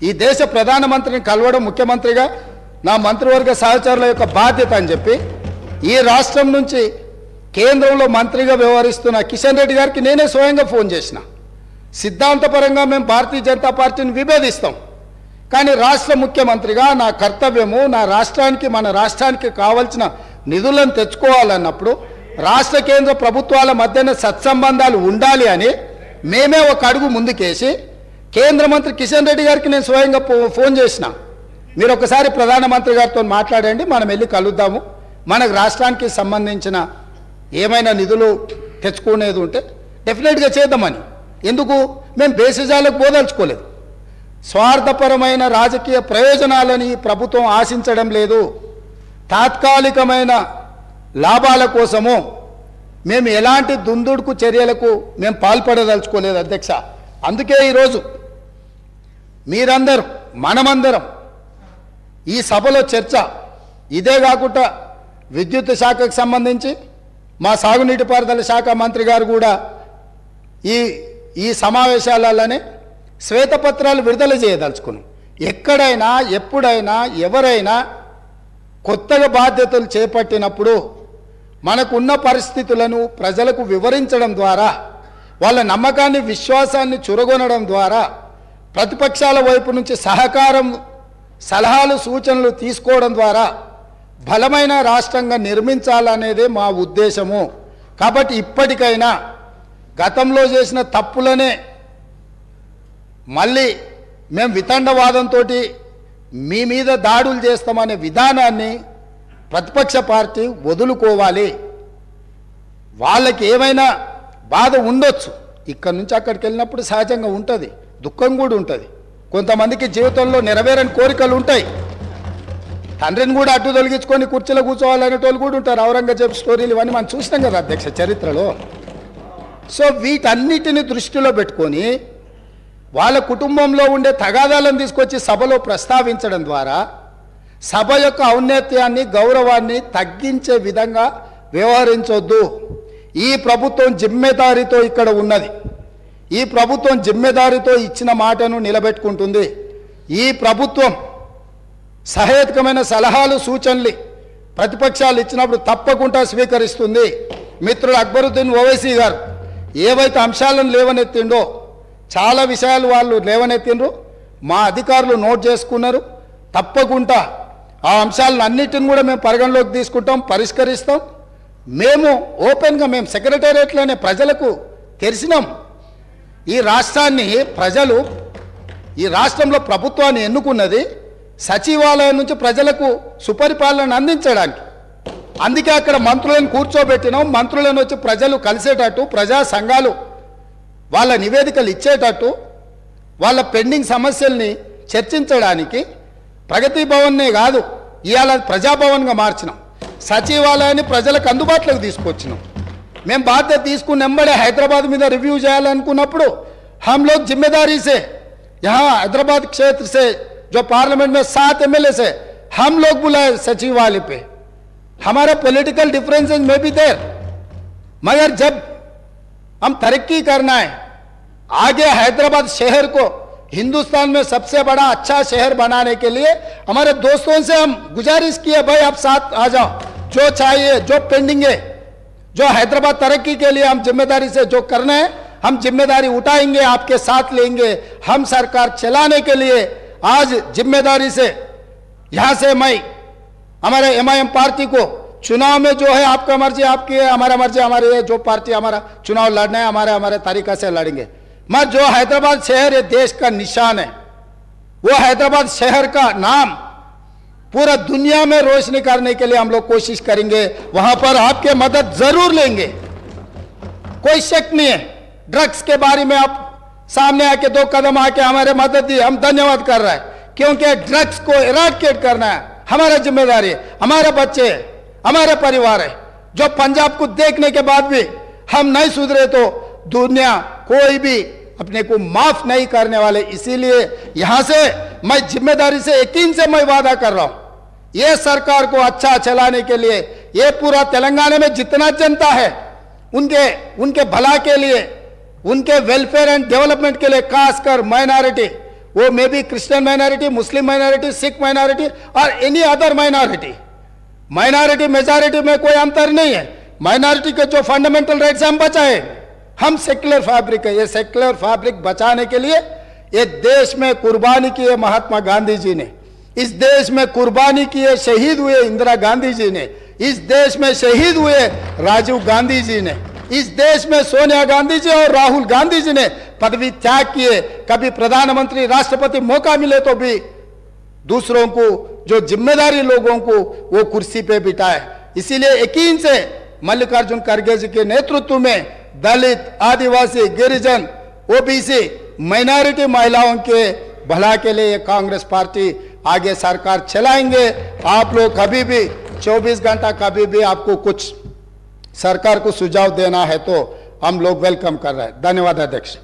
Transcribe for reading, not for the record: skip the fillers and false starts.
ఈ దేశ ప్రధానమంత్రిని కలవడం ముఖ్యమంత్రిగా నా మంత్రివర్గ సహచరుల యొక్క బాధ్యత అని చెప్పి ఈ రాష్ట్రం నుంచి కేంద్రంలో మంత్రిగా వ్యవహరిస్తున్న కిషన్ రెడ్డి గారికి నేనే స్వయంగా ఫోన్ చేసిన. సిద్ధాంతపరంగా మేము భారతీయ జనతా పార్టీని విభేదిస్తాం, కానీ రాష్ట్ర ముఖ్యమంత్రిగా నా కర్తవ్యము నా రాష్ట్రానికి మన రాష్ట్రానికి కావాల్సిన నిధులను తెచ్చుకోవాలన్నప్పుడు రాష్ట్ర కేంద్ర ప్రభుత్వాల మధ్యన సత్సంబంధాలు ఉండాలి అని మేమే ఒక అడుగు ముందుకేసి కేంద్ర మంత్రి కిషన్ రెడ్డి గారికి నేను స్వయంగా ఫోన్ చేసిన. మీరు ఒకసారి ప్రధానమంత్రి గారితో మాట్లాడండి, మనం వెళ్ళి కలుద్దాము, మనకు రాష్ట్రానికి సంబంధించిన ఏమైనా నిధులు తెచ్చుకునేది ఉంటే డెఫినెట్గా చేద్దామని. ఎందుకు మేము బేసిజాలకు పోదలుచుకోలేదు. స్వార్థపరమైన రాజకీయ ప్రయోజనాలని ప్రభుత్వం ఆశించడం లేదు. తాత్కాలికమైన లాభాల కోసము మేము ఎలాంటి దుందుడుకు చర్యలకు మేము పాల్పడదలుచుకోలేదు అధ్యక్ష. అందుకే ఈరోజు మీరందరూ మనమందరం ఈ సభలో చర్చ ఇదే కాకుండా విద్యుత్ శాఖకు సంబంధించి మా సాగునీటి పారుదల శాఖ మంత్రి గారు కూడా ఈ సమావేశాలలోనే శ్వేతపత్రాలు విడుదల చేయదలుచుకున్నాం. ఎక్కడైనా ఎప్పుడైనా ఎవరైనా కొత్తగా బాధ్యతలు చేపట్టినప్పుడు మనకున్న పరిస్థితులను ప్రజలకు వివరించడం ద్వారా వాళ్ళ నమ్మకాన్ని విశ్వాసాన్ని చురగొనడం ద్వారా ప్రతిపక్షాల వైపు నుంచి సహకారం సలహాలు సూచనలు తీసుకోవడం ద్వారా బలమైన రాష్ట్రంగా నిర్మించాలనేదే మా ఉద్దేశము. కాబట్టి ఇప్పటికైనా గతంలో చేసిన తప్పులనే మళ్ళీ మేము వితండవాదంతో మీ మీద దాడులు చేస్తామనే విధానాన్ని ప్రతిపక్ష పార్టీ వదులుకోవాలి. వాళ్ళకి ఏమైనా బాధ ఉండొచ్చు, ఇక్కడి నుంచి అక్కడికి వెళ్ళినప్పుడు సహజంగా ఉంటుంది, దుఃఖం కూడా ఉంటుంది. కొంతమందికి జీవితంలో నెరవేరని కోరికలు ఉంటాయి. తండ్రిని కూడా అడ్డు తొలగించుకొని కుర్చీలో కూర్చోవాలనేటోళ్ళు కూడా ఉంటారు. ఔరంగజేబు స్టోరీలు ఇవన్నీ మనం చూసినాం కదా అధ్యక్ష చరిత్రలో. సో వీటన్నిటిని దృష్టిలో పెట్టుకొని వాళ్ళ కుటుంబంలో ఉండే తగాదాలను తీసుకొచ్చి సభలో ప్రస్తావించడం ద్వారా సభ యొక్క ఔన్నత్యాన్ని గౌరవాన్ని తగ్గించే విధంగా వ్యవహరించొద్దు. ఈ ప్రభుత్వం జిమ్మెదారీతో ఇక్కడ ఉన్నది. ఈ ప్రభుత్వం జిమ్మెదారీతో ఇచ్చిన మాటను నిలబెట్టుకుంటుంది. ఈ ప్రభుత్వం సహేతుకమైన సలహాలు సూచనలు ప్రతిపక్షాలు ఇచ్చినప్పుడు తప్పకుండా స్వీకరిస్తుంది. మిత్రుడు అక్బరుద్దీన్ ఓవైసీ గారు ఏవైతే అంశాలను లేవనెత్తిండో చాలా విషయాలు వాళ్ళు లేవనెత్తిండ్రు, మా అధికారులు నోట్ చేసుకున్నారు. తప్పకుండా ఆ అంశాలను అన్నిటిని కూడా మేము పరిగణలోకి తీసుకుంటాం, పరిష్కరిస్తాం. మేము ఓపెన్గా మేము సెక్రటేరియట్లోనే ప్రజలకు తెలిసినాం. ఈ రాష్ట్రాన్ని ప్రజలు ఈ రాష్ట్రంలో ప్రభుత్వాన్ని ఎన్నుకున్నది సచివాలయం నుంచి ప్రజలకు సుపరిపాలన అందించడానికి. అందుకే అక్కడ మంత్రులను కూర్చోబెట్టినాం. మంత్రులను వచ్చి ప్రజలు కలిసేటట్టు, ప్రజా సంఘాలు వాళ్ళ నివేదికలు ఇచ్చేటట్టు, వాళ్ళ పెండింగ్ సమస్యల్ని చర్చించడానికి ప్రగతి భవన్నే కాదు ఇవాళ ప్రజాభవన్గా మార్చినాం. సచివాలయాన్ని ప్రజలకు అందుబాటులోకి తీసుకొచ్చినాం. మేము బాధ్యత తీసుకుని వెంబడే హైదరాబాద్ మీద రివ్యూ చేయాలనుకున్నప్పుడు हम लोग जिम्मेदारी से यहाँ हैदराबाद क्षेत्र से जो पार्लियामेंट में 7 एमएलए से हम लोग बुलाए सचिवालय पे. हमारे पॉलिटिकल डिफरेंसेस में भी देर, मगर जब हम तरक्की करना है, आगे हैदराबाद शहर को हिंदुस्तान में सबसे बड़ा अच्छा शहर बनाने के लिए हमारे दोस्तों से हम गुजारिश किए, भाई आप साथ आ जाओ, जो चाहिए जो पेंडिंग है, जो हैदराबाद तरक्की के लिए हम जिम्मेदारी से जो करना है हम जिम्मेदारी उठाएंगे, आपके साथ लेंगे. हम सरकार चलाने के लिए आज जिम्मेदारी से यहाँ से मैं हमारे एमआईएम पार्टी को चुनाव में जो है आपका मर्जी आपकी है, हमारा मर्जी हमारी है. जो पार्टी हमारा चुनाव लड़ना है हमारे तरीका से लड़ेंगे. मैं जो हैदराबाद शहर ये देश का निशान है, वो हैदराबाद शहर का नाम पूरा दुनिया में रोशनी करने के लिए हम लोग कोशिश करेंगे. वहां पर आपके मदद जरूर लेंगे, कोई शक नहीं है. ड्रग्स के बारे में आप सामने आके 2 कदम आके हमारे मदद दी, हम धन्यवाद कर रहे हैं, क्योंकि ड्रग्स को इराडिकेट करना है हमारा जिम्मेदारी है. हमारे बच्चे हैं, हमारे परिवार है, जो पंजाब को देखने के बाद भी हम नहीं सुधरे तो दुनिया कोई भी अपने को माफ नहीं करने वाले. इसीलिए यहां से मैं जिम्मेदारी से यकीन से मैं वादा कर रहा हूं, ये सरकार को अच्छा चलाने के लिए ये पूरा तेलंगाना में जितना जनता है उनके भला के लिए, उनके वेलफेयर एंड डेवलपमेंट के लिए, खासकर माइनॉरिटी वो may be Christian minority, Muslim minority, Sikh minority और any other minority. Minority majority में कोई अंतर नहीं है। माइनॉरिटी के जो फंडामेंटल राइट्स हम बचाए, हम सेक्युलर फैब्रिक है। ये सेक्युलर फैब्रिक बचाने के लिए ये देश में कुर्बानी की है महात्मा गांधी जी ने, इस देश में कुर्बानी की है, शहीद हुए इंदिरा गांधी जी ने, इस देश में शहीद हुए राजीव गांधी जी ने, इस देश में सोनिया गांधी जी और राहुल गांधी जी ने पदवी त्याग किए। कभी प्रधानमंत्री, राष्ट्रपति मौका मिले तो भी दूसरों को, जो जिम्मेदारी लोगों को, वो कुर्सी पे बिठाए। इसीलिए यकीन से मल्लिकार्जुन खड़गे जी के नेतृत्व में दलित, आदिवासी, गिरिजन, ओबीसी, माइनॉरिटी महिलाओं के भला के लिए कांग्रेस पार्टी आगे सरकार चलाएंगे। आप लोग कभी भी 24 घंटा कभी भी आपको कुछ सरकार को सुझाव देना है तो हम लोग वेलकम कर रहे हैं। धन्यवाद अध्यक्ष।